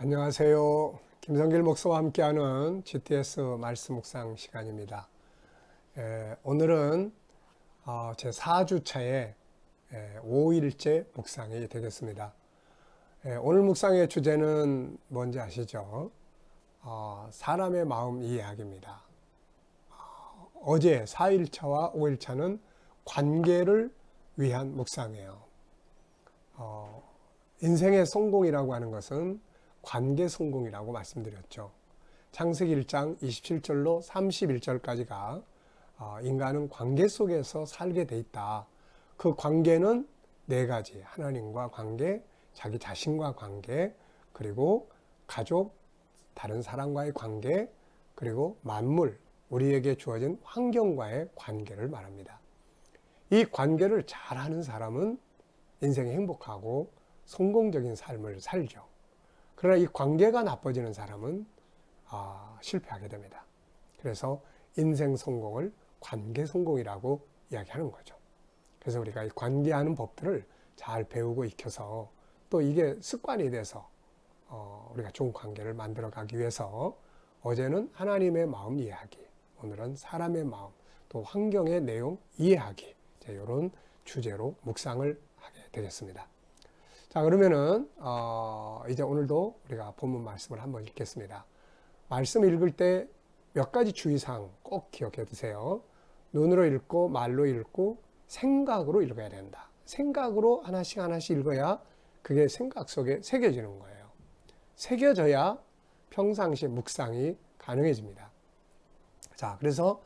안녕하세요. 김성길 목사와 함께하는 GTS 말씀 묵상 시간입니다. 오늘은 제 4주차의 5일째 묵상이 되겠습니다. 오늘 묵상의 주제는 뭔지 아시죠? 사람의 마음 이해하기입니다. 어제 4일차와 5일차는 관계를 위한 묵상이에요. 인생의 성공이라고 하는 것은 관계 성공이라고 말씀드렸죠. 창세기 1장 27절로 31절까지가 인간은 관계 속에서 살게 돼 있다. 그 관계는 네 가지. 하나님과 관계, 자기 자신과 관계, 그리고 가족, 다른 사람과의 관계, 그리고 만물, 우리에게 주어진 환경과의 관계를 말합니다. 이 관계를 잘하는 사람은 인생이 행복하고 성공적인 삶을 살죠. 그러나 이 관계가 나빠지는 사람은 실패하게 됩니다. 그래서 인생 성공을 관계 성공이라고 이야기하는 거죠. 그래서 우리가 이 관계하는 법들을 잘 배우고 익혀서 또 이게 습관이 돼서 우리가 좋은 관계를 만들어가기 위해서 어제는 하나님의 마음 이해하기, 오늘은 사람의 마음, 또 환경의 내용 이해하기, 이런 주제로 묵상을 하게 되겠습니다. 자, 그러면은 이제 오늘도 우리가 본문 말씀을 한번 읽겠습니다. 말씀 읽을 때 몇 가지 주의사항 꼭 기억해 두세요. 눈으로 읽고 말로 읽고 생각으로 읽어야 된다. 생각으로 하나씩 읽어야 그게 생각 속에 새겨지는 거예요. 새겨져야 평상시 묵상이 가능해집니다. 자, 그래서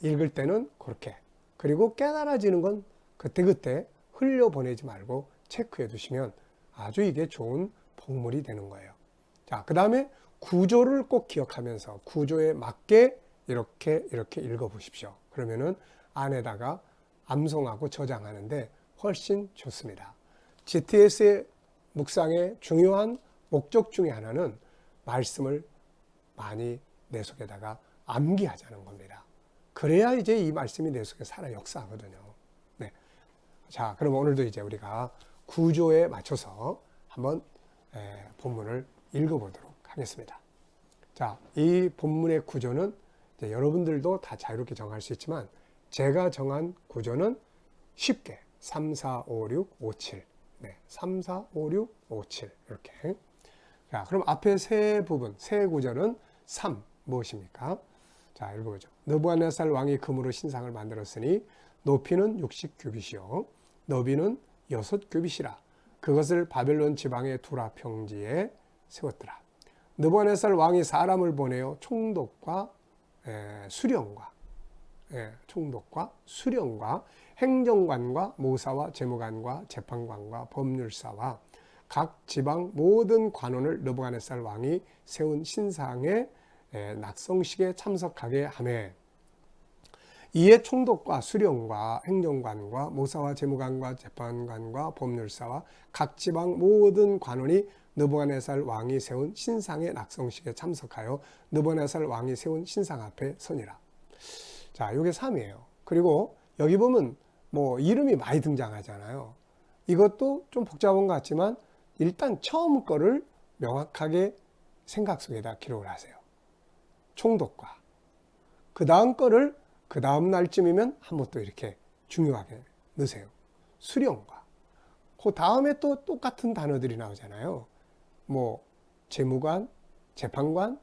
읽을 때는 그렇게, 그리고 깨달아지는 건 그때그때 흘려보내지 말고 체크해 두시면 아주 이게 좋은 복물이 되는 거예요. 자, 그 다음에 구조를 꼭 기억하면서 구조에 맞게 이렇게 읽어 보십시오. 그러면은 안에다가 암송하고 저장하는데 훨씬 좋습니다. GTS의 묵상의 중요한 목적 중에 하나는 말씀을 많이 내 속에다가 암기하자는 겁니다. 그래야 이제 이 말씀이 내 속에 살아 역사하거든요. 네. 자, 그럼 오늘도 이제 우리가 구조에 맞춰서 한번 본문을 읽어보도록 하겠습니다. 자, 이 본문의 구조는 이제 여러분들도 다 자유롭게 정할 수 있지만 제가 정한 구조는 쉽게 3, 4, 5, 6, 5, 7 네, 3, 4, 5, 6, 5, 7 이렇게. 자, 그럼 앞에 세 부분, 세 구절은 3 무엇입니까? 자, 읽어보죠. 느부갓네살 왕이 금으로 신상을 만들었으니 높이는 60규빗이요 너비는 6규빗이라. 그것을 바벨론 지방의 두라 평지에 세웠더라. 느부갓네살 왕이 사람을 보내어 총독과 수령과 행정관과 모사와 재무관과 재판관과 법률사와 각 지방 모든 관원을 느부갓네살 왕이 세운 신상의 낙성식에 참석하게 하매 이에 총독과 수령과 행정관과 모사와 재무관과 재판관과 법률사와 각 지방 모든 관원이 느부갓네살 왕이 세운 신상의 낙성식에 참석하여 느부갓네살 왕이 세운 신상 앞에 서니라. 자, 이게 3이에요. 그리고 여기 보면 뭐 이름이 많이 등장하잖아요. 이것도 좀 복잡한 것 같지만 일단 처음 거를 명확하게 생각 속에다 기록을 하세요. 총독과 그 다음 거를 그 다음 날쯤이면 한 번 또 이렇게 중요하게 넣으세요. 수령과 그 다음에 또 똑같은 단어들이 나오잖아요. 뭐 재무관, 재판관,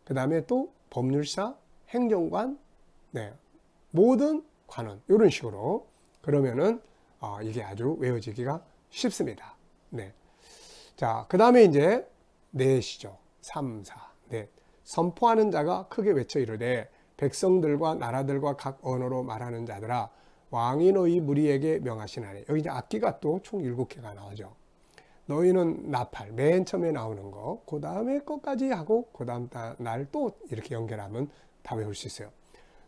그 다음에 또 법률사, 행정관, 네, 모든 관원 이런 식으로 그러면은 이게 아주 외워지기가 쉽습니다. 네, 자, 그 다음에 이제 넷이죠. 3, 4, 넷. 선포하는 자가 크게 외쳐 이르되 백성들과 나라들과 각 언어로 말하는 자들아 왕이 너희 무리에게 명하시나니. 여기 이제 악기가 또 총 7개가 나오죠. 너희는 나팔 맨 처음에 나오는 거, 그 다음에 것까지 하고 그 다음 날 또 이렇게 연결하면 다 외울 수 있어요.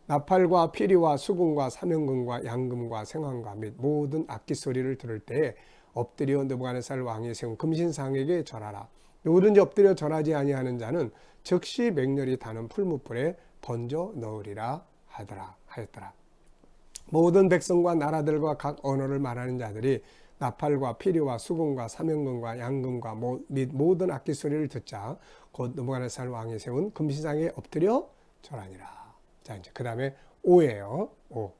나팔과 피리와 수금과 사명금과 양금과 생황과 및 모든 악기 소리를 들을 때에 엎드려 느부갓네살 왕이 세운 금신상에게 절하라. 누구든지 엎드려 절하지 아니하는 자는 즉시 맹렬히 타는 풀무불에 번져 넣으리라 하였더라. 모든 백성과 나라들과 각 언어를 말하는 자들이 나팔과 피리와 수금과 사명금과 양금과 및 모든 악기 소리를 듣자 곧 느부갓네살 왕이 세운 금신상에 엎드려 절하니라. 자, 이제 그 다음에 5예요. 5.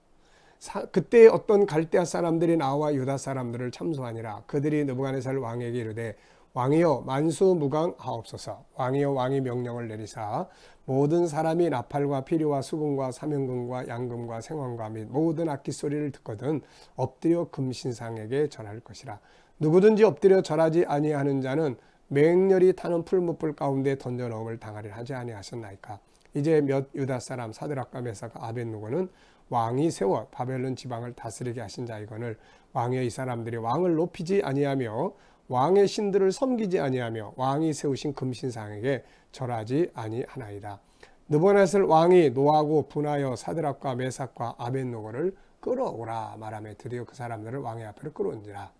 그때 어떤 갈대아 사람들이 나와 유다 사람들을 참소하니라. 그들이 느부갓네살 왕에게 이르되 왕이여 만수무강하옵소서. 왕이여 왕이 명령을 내리사 모든 사람이 나팔과 피리와 수금과 사명금과 양금과 생황과 및 모든 악기 소리를 듣거든 엎드려 금신상에게 절할 것이라. 누구든지 엎드려 절하지 아니하는 자는 맹렬히 타는 풀무불 가운데 던져 넣음을 당하리라 하지 아니하셨나이까. 이제 몇 유다 사람 사드락과 메삭과 아벳느고는 왕이 세워 바벨론 지방을 다스리게 하신 자이거늘 왕의 이 사람들이 왕을 높이지 아니하며 왕의 신들을 섬기지 아니하며 왕이 세우신 금신상에게 절하지 아니하나이다. 느부갓네살 왕이 노하고 분하여 사드락과 메삭과 아벳느고를 끌어오라 말하며 드디어 그 사람들을 왕의 앞으로 끌어온지라.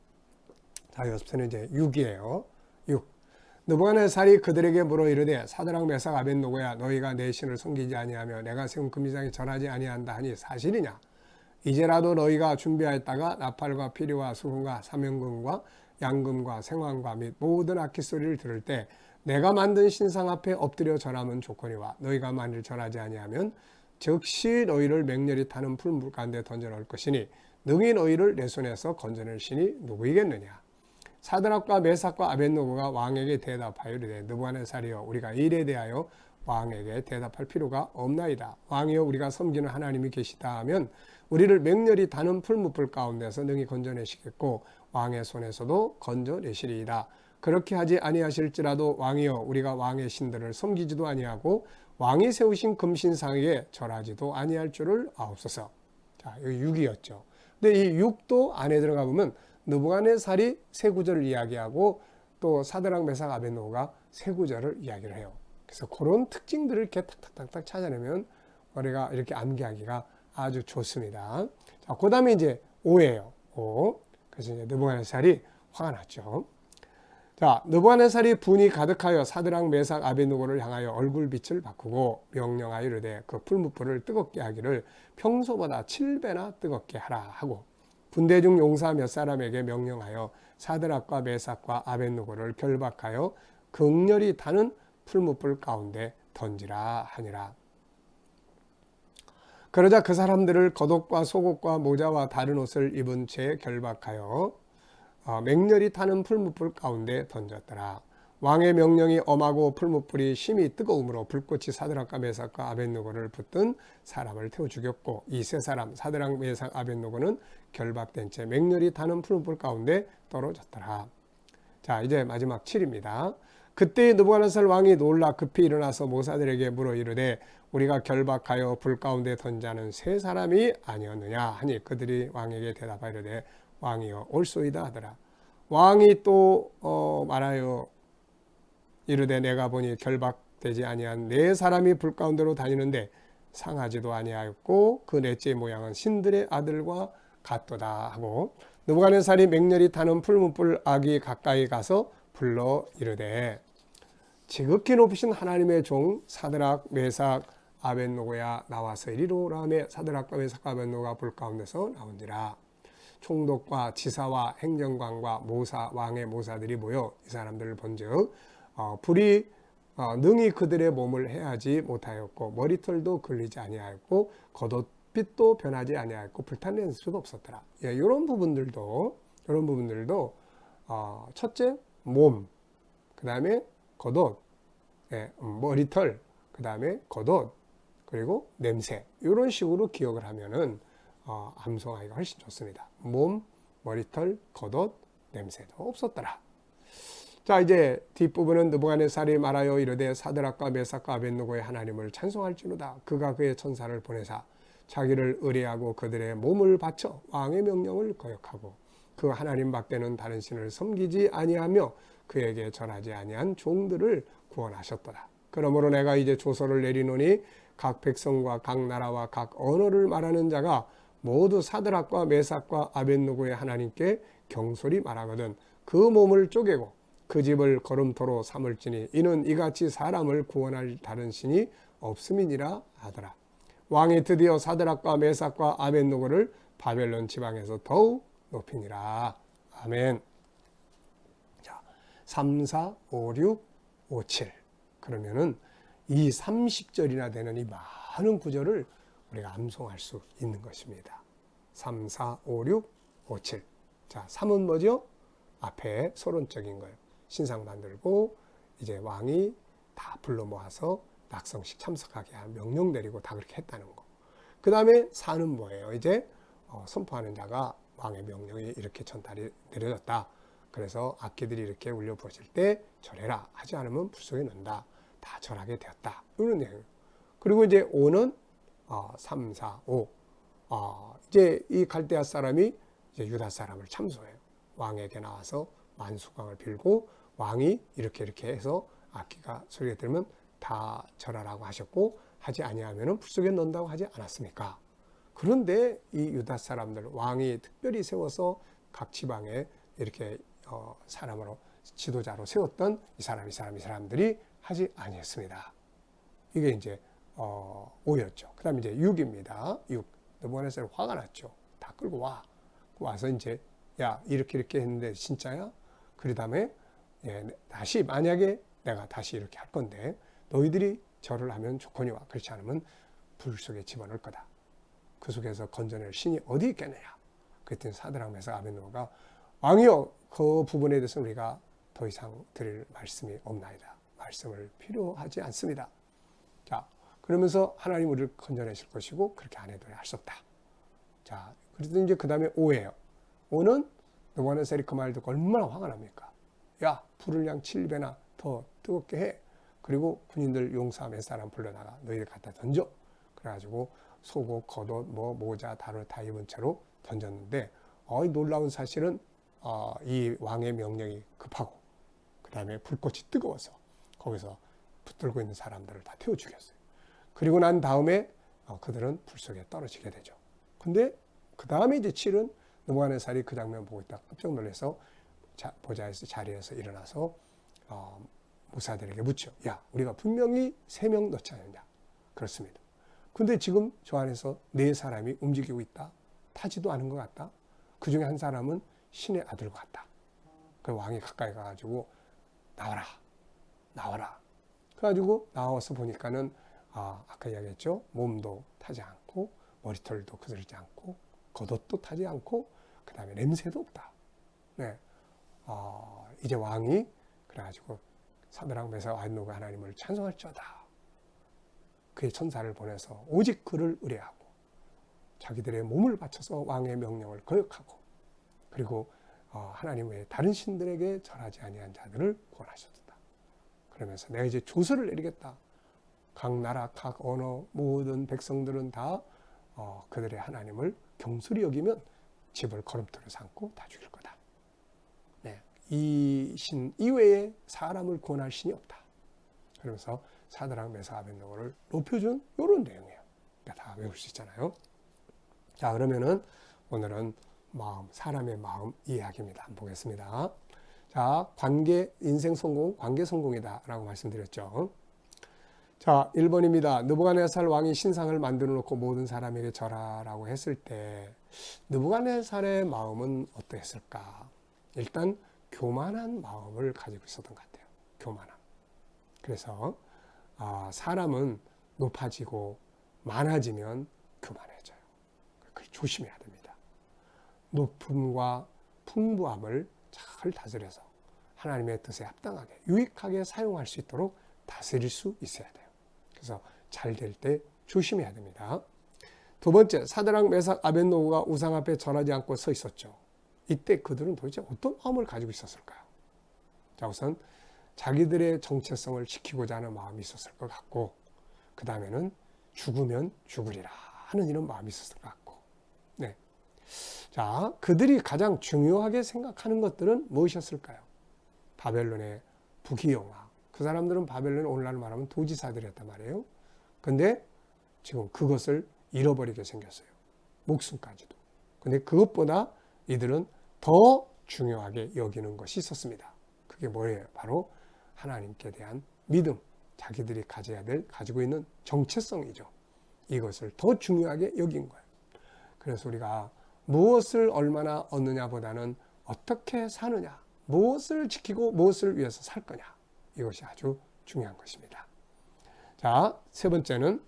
자, 여기서는 이제 6이에요. 6. 느부갓네살이 그들에게 물어 이르되 사드락 메삭 아벳느고야 너희가 내 신을 섬기지 아니하며 내가 세운 금신상에 절하지 아니한다 하니 사실이냐? 이제라도 너희가 준비하였다가 나팔과 피리와 수금과 사명금과 양금과 생황과 및 모든 악기 소리를 들을 때 내가 만든 신상 앞에 엎드려 절하면 좋거니와 너희가 만일 절하지 아니하면 즉시 너희를 맹렬히 타는 풀물 가운데 던져 넣을 것이니 능히 너희를 내 손에서 건져낼 신이 누구이겠느냐. 사드락과 메삭과 아벳느고가 왕에게 대답하여 이르되 느부갓네살이여 우리가 이 일에 대하여 왕에게 대답할 필요가 없나이다. 왕이여 우리가 섬기는 하나님이 계시다 하면 우리를 맹렬히 타는 풀무불 가운데서 능히 건져내시겠고 왕의 손에서도 건져내시리이다. 그렇게 하지 아니하실지라도 왕이여 우리가 왕의 신들을 섬기지도 아니하고 왕이 세우신 금신상에게 절하지도 아니할 줄을 아옵소서. 자, 여기 6이었죠. 근데 이 6도 안에 들어가 보면 느부갓네살이 세 구절을 이야기하고 또 사드락 메삭 아벳느고가 세 구절을 이야기를 해요. 그래서 그런 특징들을 이렇게 탁탁탁탁 찾아내면 우리가 이렇게 암기하기가 아주 좋습니다. 자, 그 다음에 이제 5예요. 5. 그래서 이제 느부갓네살이 화가 났죠. 자, 느부갓네살이 분이 가득하여 사드락 메삭 아벳느고를 향하여 얼굴빛을 바꾸고 명령하여 이르되 그 풀무불을 뜨겁게 하기를 평소보다 7배나 뜨겁게 하라 하고 군대 중 용사 몇 사람에게 명령하여 사드락과 메삭과 아벳느고를 결박하여 극렬히 타는 풀무불 가운데 던지라 하니라. 그러자 그 사람들을 겉옷과 속옷과 모자와 다른 옷을 입은 채 결박하여 맹렬히 타는 풀무불 가운데 던졌더라. 왕의 명령이 엄하고 풀무불이 심히 뜨거움으로 불꽃이 사드락과 메삭과 아벳느고를 붙든 사람을 태워 죽였고 이 세 사람 사드락 메삭 아벳느고는 결박된 채 맹렬히 타는 풀무불 가운데 떨어졌더라. 자, 이제 마지막 7입니다. 그때 느부갓네살 왕이 놀라 급히 일어나서 모사들에게 물어 이르되 우리가 결박하여 불 가운데 던자는 세 사람이 아니었느냐 하니 그들이 왕에게 대답하여 이르되 왕이여 옳소이다 하더라. 왕이 또 말하여 이르되 내가 보니 결박되지 아니한 네 사람이 불 가운데로 다니는데 상하지도 아니하였고 그 넷째 모양은 신들의 아들과 같도다 하고 느부갓네살이 맹렬히 타는 풀무불 아기 가까이 가서 불러 이르되 지극히 높으신 하나님의 종 사드락 메삭 아벳느고야 나와서 이리로라 하며 사드락과 메삭 아벳느고가 불 가운데서 나온지라. 총독과 지사와 행정관과 모사 왕의 모사들이 모여 이 사람들을 본즉 불이 능히 그들의 몸을 해하지 못하였고 머리털도 걸리지 아니하였고 겉옷빛도 변하지 아니하였고 불탄 수도 없었더라. 예, 이런 부분들도 첫째 몸, 그 다음에 겉옷, 예, 머리털, 그 다음에 겉옷, 그리고 냄새 이런 식으로 기억을 하면은 암송하기가 훨씬 좋습니다. 몸, 머리털, 겉옷, 냄새도 없었더라. 자, 이제 뒷부분은 느부갓네살이 말하여 이르되 사드락과 메삭과 아벳느고의 하나님을 찬송할지로다. 그가 그의 천사를 보내사 자기를 의뢰하고 그들의 몸을 바쳐 왕의 명령을 거역하고 그 하나님 밖에는 다른 신을 섬기지 아니하며 그에게 절하지 아니한 종들을 구원하셨도다. 그러므로 내가 이제 조서를 내리노니 각 백성과 각 나라와 각 언어를 말하는 자가 모두 사드락과 메삭과 아벳느고의 하나님께 경솔히 말하거든 그 몸을 쪼개고 그 집을 걸음토로 삼을지니 이는 이같이 사람을 구원할 다른 신이 없음이니라 하더라. 왕이 드디어 사드락과 메삭과 아벳느고를 바벨론 지방에서 더욱 높이니라. 아멘. 자, 3, 4, 5, 6, 5, 7. 그러면은 이 30절이나 되는 이 많은 구절을 우리가 암송할 수 있는 것입니다. 3, 4, 5, 6, 5, 7. 자, 3은 뭐죠? 앞에 서론적인 거예요. 신상 만들고 이제 왕이 다 불러 모아서 낙성식 참석하게 한 명령 내리고 다 그렇게 했다는 거. 그 다음에 4는 뭐예요? 이제 선포하는 자가 왕의 명령이 이렇게 전달이 내려졌다. 그래서 악기들이 이렇게 울려 부러질 때 절해라. 하지 않으면 불 속에 넣는다. 다 절하게 되었다. 이런 내용. 그리고 이제 5는 3, 4, 5. 이제 이 갈대아 사람이 이제 유다 사람을 참소해요. 왕에게 나와서 만수광을 빌고 왕이 이렇게 해서 악기가 소리가 들으면 다 절하라고 하셨고 하지 아니하면 불 속에 넣는다고 하지 않았습니까? 그런데 이 유다 사람들 왕이 특별히 세워서 각 지방에 이렇게 사람으로 지도자로 세웠던 이 사람들이 하지 아니했습니다. 이게 이제 5였죠. 그 다음에 이제 6입니다. 6. 느부갓네살 화가 났죠. 다 끌고 와서 이제 야 이렇게 했는데 진짜야? 그 다음에 다시 만약에 내가 다시 이렇게 할 건데 너희들이 절을 하면 좋거니와 그렇지 않으면 불 속에 집어넣을 거다. 그 속에서 건져낼 신이 어디 있겠느냐. 그랬더니 사드락 메삭 아벳네고가 왕이여 그 부분에 대해서는 우리가 더 이상 드릴 말씀이 없나이다. 말씀을 필요하지 않습니다. 자, 그러면서 하나님 우리를 건져내실 것이고 그렇게 안 해도 할 수 없다. 자, 그래서 이제 그 다음에 5예요. 5는 느부갓네살이 그 말 듣고 얼마나 화가 납니까? 야, 불을 양 7배나 더 뜨겁게 해. 그리고 군인들 용사 몇 사람 불러다가 너희들 갖다 던져. 그래가지고 속옷, 겉옷, 모자, 다루 다 입은 채로 던졌는데 놀라운 사실은 이 왕의 명령이 급하고 그 다음에 불꽃이 뜨거워서 거기서 붙들고 있는 사람들을 다 태워 죽였어요. 그리고 난 다음에 그들은 불 속에 떨어지게 되죠. 근데 그 다음에 이제 7은 느부갓네살이 그 장면 보고 있다 깜짝 놀라서 보좌에서 자리에서 일어나서 무사들에게 묻죠. 야, 우리가 분명히 3명 넣지 않느냐. 그렇습니다. 근데 지금 저 안에서 4사람이 움직이고 있다. 타지도 않은 것 같다. 그 중에 한 사람은 신의 아들 같다. 그 왕이 가까이 가가지고 나와라. 그래가지고 나와서 보니까는 아까 이야기했죠. 몸도 타지 않고 머리털도 그들지 않고 겉옷도 타지 않고 그 다음에 냄새도 없다. 네. 이제 왕이 그래가지고 사드락 메삭 아벳네고가 하나님을 찬송할지어다. 그의 천사를 보내서 오직 그를 의뢰하고 자기들의 몸을 바쳐서 왕의 명령을 거역하고 그리고 하나님 외에 다른 신들에게 절하지 아니한 자들을 구원하셨다. 그러면서 내가 이제 조서를 내리겠다. 각 나라, 각 언어, 모든 백성들은 다 그들의 하나님을 경솔히 여기면 집을 거름돌에 삼고 다 죽일 거다. 네, 이 신 이외에 사람을 구원할 신이 없다. 그러면서 사드락 메삭 아벳네고를 높여준 이런 내용이에요. 다 외울 수 있잖아요. 자, 그러면은 오늘은 사람의 마음 이야기입니다. 한번 보겠습니다. 자, 인생 성공, 관계 성공이다 라고 말씀드렸죠. 자, 1번입니다. 느부갓네살 왕이 신상을 만들어 놓고 모든 사람에게 절하라고 했을 때 느부갓네살의 마음은 어떠했을까? 일단 교만한 마음을 가지고 있었던 것 같아요. 교만함. 그래서 사람은 높아지고 많아지면 교만해져요. 그걸 조심해야 됩니다. 높음과 풍부함을 잘 다스려서 하나님의 뜻에 합당하게 유익하게 사용할 수 있도록 다스릴 수 있어야 돼요. 그래서 잘 될 때 조심해야 됩니다. 두 번째, 사드락 메삭 아벳네고가 우상 앞에 절하지 않고 서 있었죠. 이때 그들은 도대체 어떤 마음을 가지고 있었을까요? 자, 우선 자기들의 정체성을 지키고자 하는 마음이 있었을 것 같고 그 다음에는 죽으면 죽으리라 하는 이런 마음이 있었을 것 같고 네. 자, 그들이 가장 중요하게 생각하는 것들은 무엇이었을까요? 바벨론의 부귀영화. 그 사람들은 바벨론의 오늘날 말하면 도지사들이었단 말이에요. 근데 지금 그것을 잃어버리게 생겼어요. 목숨까지도. 근데 그것보다 이들은 더 중요하게 여기는 것이 있었습니다. 그게 뭐예요? 바로 하나님께 대한 믿음, 자기들이 가지고 있는 정체성이죠. 이것을 더 중요하게 여긴 거예요. 그래서 우리가 무엇을 얼마나 얻느냐보다는 어떻게 사느냐, 무엇을 지키고 무엇을 위해서 살 거냐, 이것이 아주 중요한 것입니다. 자, 세 번째는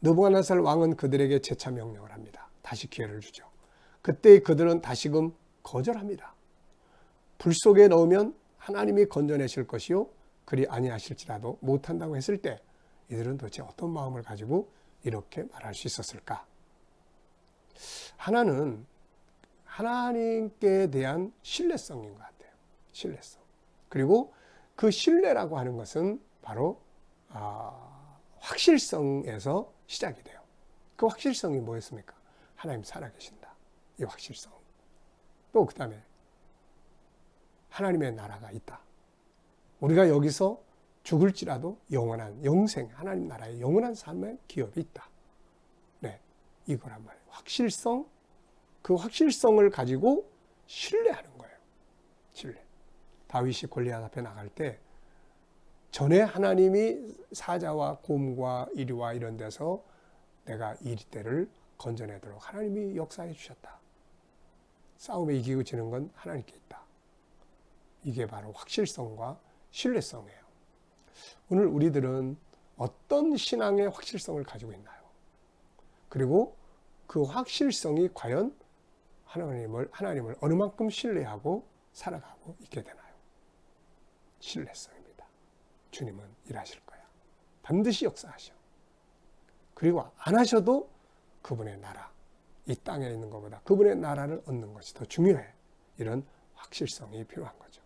느부갓네살 왕은 그들에게 재차 명령을 합니다. 다시 기회를 주죠. 그때 그들은 다시금 거절합니다. 불 속에 넣으면 하나님이 건져내실 것이요 그리 아니하실지라도 못한다고 했을 때 이들은 도대체 어떤 마음을 가지고 이렇게 말할 수 있었을까? 하나는 하나님께 대한 신뢰성인 것 같아요. 신뢰성. 그리고 그 신뢰라고 하는 것은 바로 확실성에서 시작이 돼요. 그 확실성이 뭐였습니까? 하나님 살아계신다. 이 확실성. 또 그 다음에 하나님의 나라가 있다. 우리가 여기서 죽을지라도 영원한 영생, 하나님 나라의 영원한 삶의 기업이 있다. 네, 이거란 말이에요. 확실성, 그 확실성을 가지고 신뢰하는 거예요. 신뢰. 다윗이 골리앗 앞에 나갈 때 전에 하나님이 사자와 곰과 이리와 이런 데서 내가 이리때를 건져내도록 하나님이 역사해 주셨다. 싸움에 이기고 지는 건 하나님께 있다. 이게 바로 확실성과 신뢰성이에요. 오늘 우리들은 어떤 신앙의 확실성을 가지고 있나요? 그리고 그 확실성이 과연 하나님을 어느 만큼 신뢰하고 살아가고 있게 되나요? 신뢰성입니다. 주님은 일하실 거야. 반드시 역사하셔. 그리고 안 하셔도 그분의 나라, 이 땅에 있는 것보다 그분의 나라를 얻는 것이 더 중요해. 이런 확실성이 필요한 거죠.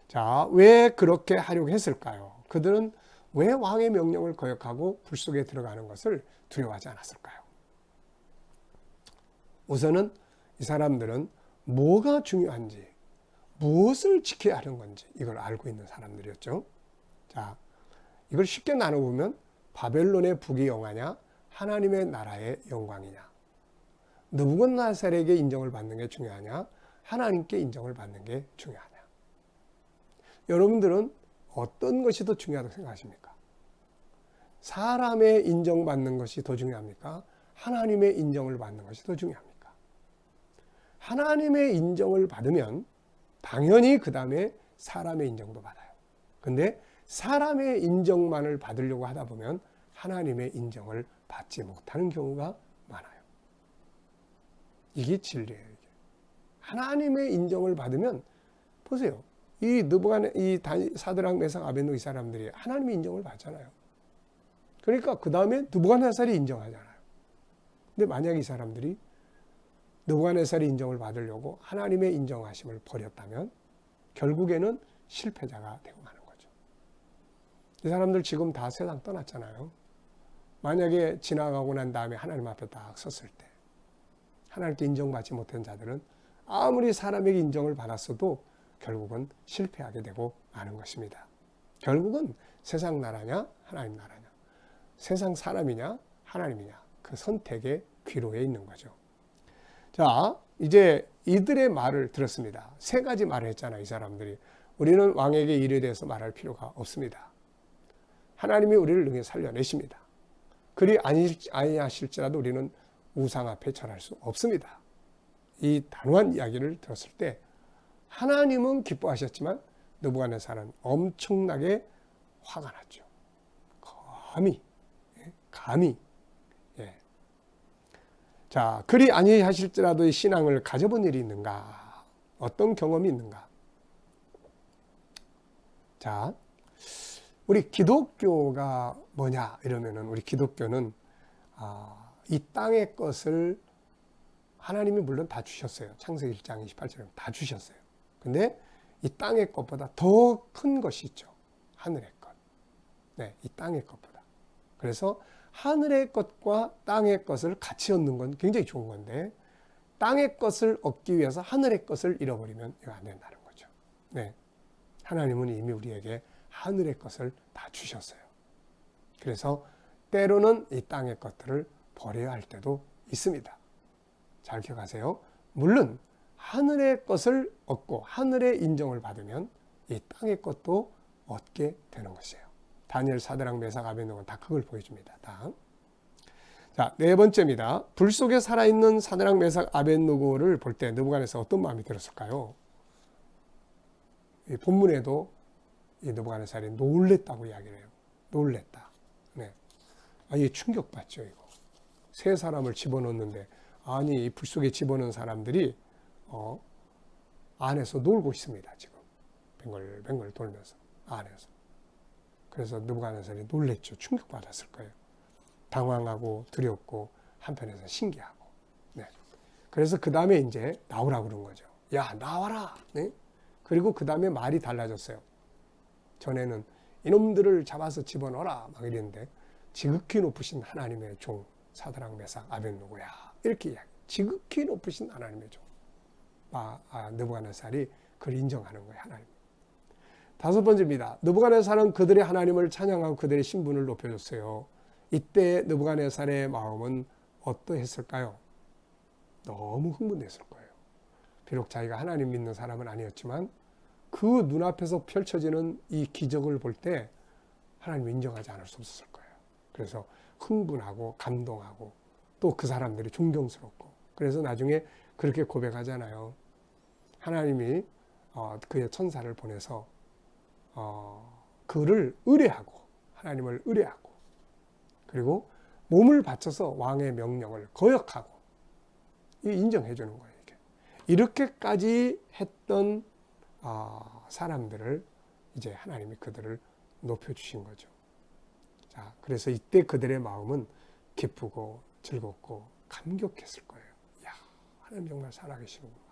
자, 왜 그렇게 하려고 했을까요? 그들은 왜 왕의 명령을 거역하고 불 속에 들어가는 것을 두려워하지 않았을까요? 우선은 이 사람들은 뭐가 중요한지, 무엇을 지켜야 하는 건지 이걸 알고 있는 사람들이었죠. 자, 이걸 쉽게 나눠보면 바벨론의 북이 영화냐, 하나님의 나라의 영광이냐, 느부갓네살에게 인정을 받는 게 중요하냐, 하나님께 인정을 받는 게 중요하냐. 여러분들은 어떤 것이 더 중요하다고 생각하십니까? 사람의 인정받는 것이 더 중요합니까? 하나님의 인정을 받는 것이 더 중요합니까? 하나님의 인정을 받으면 당연히 그 다음에 사람의 인정도 받아요. 근데 사람의 인정만을 받으려고 하다 보면 하나님의 인정을 받지 못하는 경우가 많아요. 이게 진리예요. 이게. 하나님의 인정을 받으면 보세요. 이 사드락 메삭 아벳노고 이 사람들이 하나님의 인정을 받잖아요. 그러니까 그 다음에 느부갓네살이 인정하잖아요. 근데 만약 이 사람들이 느부갓네살이 인정을 받으려고 하나님의 인정하심을 버렸다면 결국에는 실패자가 되고 마는 거죠. 이 사람들 지금 다 세상 떠났잖아요. 만약에 지나가고 난 다음에 하나님 앞에 딱 섰을 때 하나님께 인정받지 못한 자들은 아무리 사람에게 인정을 받았어도 결국은 실패하게 되고 마는 것입니다. 결국은 세상 나라냐 하나님 나라냐, 세상 사람이냐 하나님이냐, 그 선택의 귀로에 있는 거죠. 자, 이제 이들의 말을 들었습니다. 세 가지 말을 했잖아요. 이 사람들이. 우리는 왕에게 일에 대해서 말할 필요가 없습니다. 하나님이 우리를 능히 살려내십니다. 그리 아니하실지라도 우리는 우상 앞에 절할 수 없습니다. 이 단호한 이야기를 들었을 때 하나님은 기뻐하셨지만 느부갓네살은 엄청나게 화가 났죠. 감히. 예. 자, 그리 아니하실지라도 이 신앙을 가져본 일이 있는가? 어떤 경험이 있는가? 자, 우리 기독교가 뭐냐 이러면은 우리 기독교는 이 땅의 것을 하나님이 물론 다 주셨어요. 창세기 1장 28절에 다 주셨어요. 근데 이 땅의 것보다 더 큰 것이 있죠. 하늘의 것. 네, 이 땅의 것보다. 그래서 하늘의 것과 땅의 것을 같이 얻는 건 굉장히 좋은 건데 땅의 것을 얻기 위해서 하늘의 것을 잃어버리면 이거 안 된다는 거죠. 네, 하나님은 이미 우리에게 하늘의 것을 다 주셨어요. 그래서 때로는 이 땅의 것들을 버려야 할 때도 있습니다. 잘 기억하세요. 물론 하늘의 것을 얻고 하늘의 인정을 받으면 이 땅의 것도 얻게 되는 것이에요. 다니엘, 사드락, 메삭, 아벳노고는 다 그걸 보여줍니다. 다. 자, 네 번째입니다. 불 속에 살아있는 사드락, 메삭, 아벳느고를 볼 때 느부갓네살 어떤 마음이 들었을까요? 이 본문에도 이 느부갓네살이 놀랬다고 이야기를 해요. 놀랬다. 네. 이게 충격받죠, 이거. 세 사람을 집어넣는데, 아니, 이 불 속에 집어넣은 사람들이, 안에서 놀고 있습니다, 지금. 뱅글뱅글 돌면서, 안에서. 그래서 느부갓네살이 놀랬죠. 충격받았을 거예요. 당황하고 두렵고 한편에서 신기하고. 네. 그래서 그 다음에 이제 나오라고 그런 거죠. 야, 나와라. 네? 그리고 그 다음에 말이 달라졌어요. 전에는 이놈들을 잡아서 집어넣어라 막 이랬는데 지극히 높으신 하나님의 종 사드락, 메삭, 아벳느고야 이렇게 이야기. 지극히 높으신 하나님의 종. 느부갓네살이 그걸 인정하는 거예요. 하나님. 다섯 번째입니다. 느부갓네살은 그들의 하나님을 찬양하고 그들의 신분을 높여줬어요. 이때 느부갓네살의 마음은 어떠했을까요? 너무 흥분했을 거예요. 비록 자기가 하나님 믿는 사람은 아니었지만 그 눈앞에서 펼쳐지는 이 기적을 볼 때 하나님을 인정하지 않을 수 없었을 거예요. 그래서 흥분하고 감동하고 또 그 사람들이 존경스럽고 그래서 나중에 그렇게 고백하잖아요. 하나님이 그의 천사를 보내서 그를 의뢰하고 하나님을 의뢰하고 그리고 몸을 바쳐서 왕의 명령을 거역하고 인정해 주는 거예요. 이렇게까지 했던 사람들을 이제 하나님이 그들을 높여주신 거죠. 자, 그래서 이때 그들의 마음은 기쁘고 즐겁고 감격했을 거예요. 야, 하나님 정말 살아계시는구나.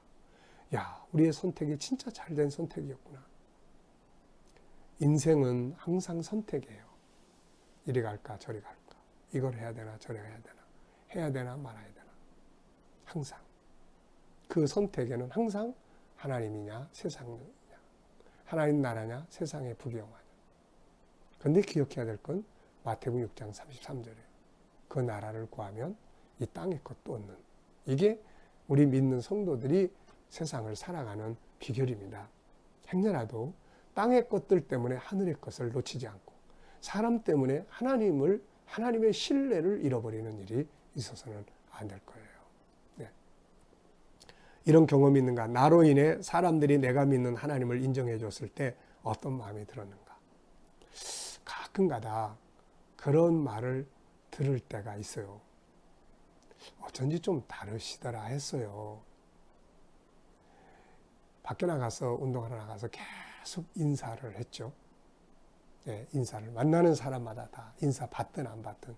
야, 우리의 선택이 진짜 잘된 선택이었구나. 인생은 항상 선택이에요. 이리 갈까 저리 갈까. 이걸 해야 되나 저리 해야 되나. 해야 되나 말아야 되나. 항상. 그 선택에는 항상 하나님이냐 세상이냐. 하나님 나라냐 세상의 부귀영화냐. 그런데 기억해야 될 건 마태복음 6장 33절이에요. 그 나라를 구하면 이 땅의 것도 얻는. 이게 우리 믿는 성도들이 세상을 살아가는 비결입니다. 행여라도 땅의 것들 때문에 하늘의 것을 놓치지 않고 사람 때문에 하나님의 신뢰를 잃어버리는 일이 있어서는 안 될 거예요. 네. 이런 경험이 있는가? 나로 인해 사람들이 내가 믿는 하나님을 인정해 줬을 때 어떤 마음이 들었는가? 가끔가다 그런 말을 들을 때가 있어요. 어쩐지 좀 다르시더라 했어요. 밖에 나가서 운동하러 나가서 계속 인사를 했죠. 네, 인사를 만나는 사람마다 다 인사 받든 안 받든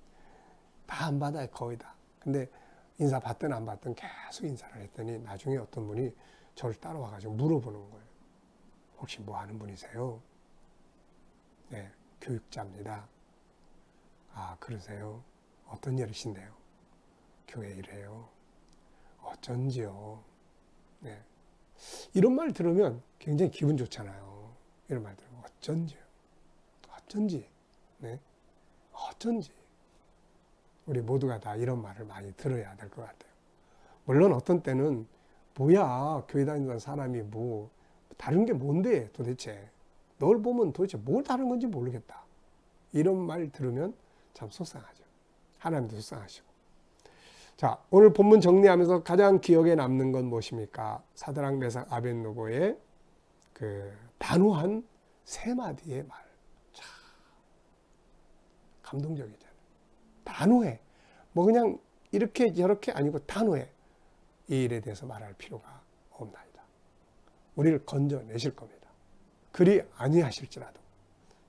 다 안 받아요. 거의 다. 근데 인사 받든 안 받든 계속 인사를 했더니 나중에 어떤 분이 저를 따라와가지고 물어보는 거예요. 혹시 뭐 하는 분이세요? 네, 교육자입니다. 아, 그러세요? 어떤 일이신데요? 교회 일해요. 어쩐지요. 네. 이런 말 들으면 굉장히 기분 좋잖아요. 이런 말 들으면 어쩐지요. 어쩐지. 네. 어쩐지. 우리 모두가 다 이런 말을 많이 들어야 될 것 같아요. 물론 어떤 때는 뭐야 교회 다니는 사람이 뭐 다른 게 뭔데 도대체 널 보면 도대체 뭘 다른 건지 모르겠다. 이런 말 들으면 참 속상하죠. 하나님도 속상하시고. 자, 오늘 본문 정리하면서 가장 기억에 남는 건 무엇입니까? 사드락, 메삭, 아벳느고의 그 단호한 세 마디의 말. 참 감동적이잖아요. 단호해. 뭐 그냥 이렇게 저렇게 아니고 단호해. 이 일에 대해서 말할 필요가 없나이다. 우리를 건져내실 겁니다. 그리 아니하실지라도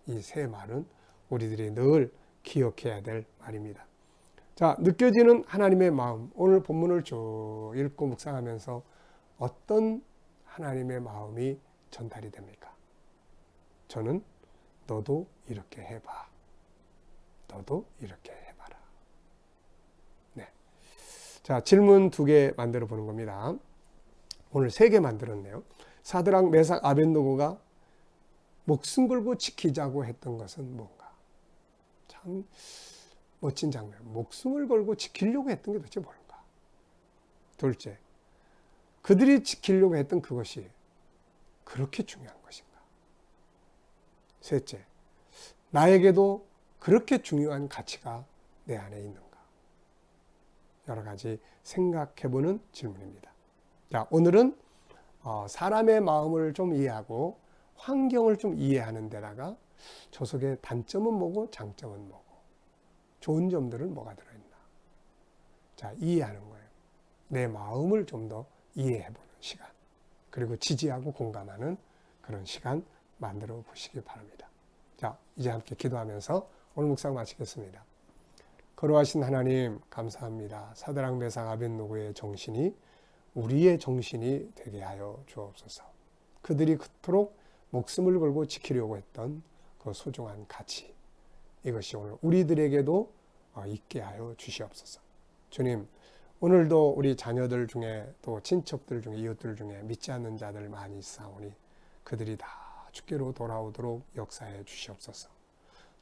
이 세 말은 우리들이 늘 기억해야 될 말입니다. 자, 느껴지는 하나님의 마음. 오늘 본문을 쭉 읽고 묵상하면서 어떤 하나님의 마음이 전달이 됩니까? 저는 너도 이렇게 해봐. 너도 이렇게 해봐라. 네. 자, 질문 2개 만들어 보는 겁니다. 오늘 3개 만들었네요. 사드락, 메삭, 아벳느고가 목숨 걸고 지키자고 했던 것은 뭔가? 참 멋진 장면. 목숨을 걸고 지키려고 했던 게 도대체 뭘까? 둘째, 그들이 지키려고 했던 그것이 그렇게 중요한 것인가? 셋째, 나에게도 그렇게 중요한 가치가 내 안에 있는가? 여러 가지 생각해보는 질문입니다. 자, 오늘은 사람의 마음을 좀 이해하고 환경을 좀 이해하는 데다가 저 속에 단점은 뭐고 장점은 뭐고 좋은 점들은 뭐가 들어있나. 자, 이해하는 거예요. 내 마음을 좀 더 이해해보는 시간. 그리고 지지하고 공감하는 그런 시간 만들어 보시기 바랍니다. 자, 이제 함께 기도하면서 오늘 묵상 마치겠습니다. 거룩하신 하나님 감사합니다. 사드락 메삭 아벳노고의 정신이 우리의 정신이 되게 하여 주옵소서. 그들이 그토록 목숨을 걸고 지키려고 했던 그 소중한 가치, 이것이 오늘 우리들에게도 있게 하여 주시옵소서. 주님, 오늘도 우리 자녀들 중에 또 친척들 중에 이웃들 중에 믿지 않는 자들 많이 있사오니 그들이 다 주께로 돌아오도록 역사해 주시옵소서.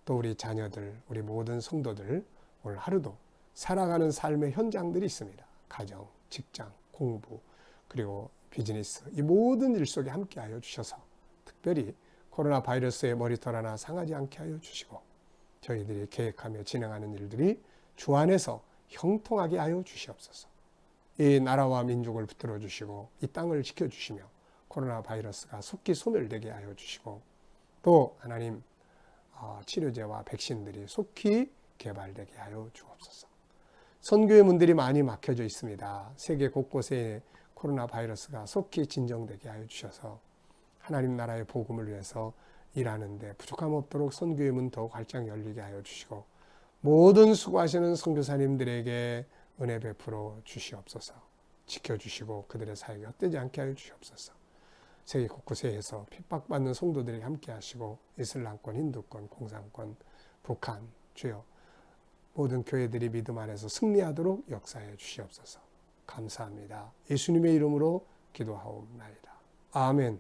또 우리 자녀들, 우리 모든 성도들 오늘 하루도 살아가는 삶의 현장들이 있습니다. 가정, 직장, 공부, 그리고 비즈니스, 이 모든 일 속에 함께하여 주셔서 특별히 코로나 바이러스의 머리털 하나 상하지 않게 하여 주시고 저희들이 계획하며 진행하는 일들이 주 안에서 형통하게 하여 주시옵소서. 이 나라와 민족을 붙들어 주시고 이 땅을 지켜주시며 코로나 바이러스가 속히 소멸되게 하여 주시고 또 하나님 치료제와 백신들이 속히 개발되게 하여 주옵소서. 선교의 문들이 많이 막혀져 있습니다. 세계 곳곳에 코로나 바이러스가 속히 진정되게 하여 주셔서 하나님 나라의 복음을 위해서 일하는데 부족함 없도록 선교의 문 더욱 활짝 열리게 하여 주시고 모든 수고하시는 선교사님들에게 은혜 베풀어 주시옵소서. 지켜주시고 그들의 사역이 헛되지 않게 하여 주시옵소서. 세계 곳곳에서 핍박받는 성도들에게 함께 하시고 이슬람권, 힌두권, 공산권, 북한, 주여 모든 교회들이 믿음 안에서 승리하도록 역사해 주시옵소서. 감사합니다. 예수님의 이름으로 기도하옵나이다. 아멘.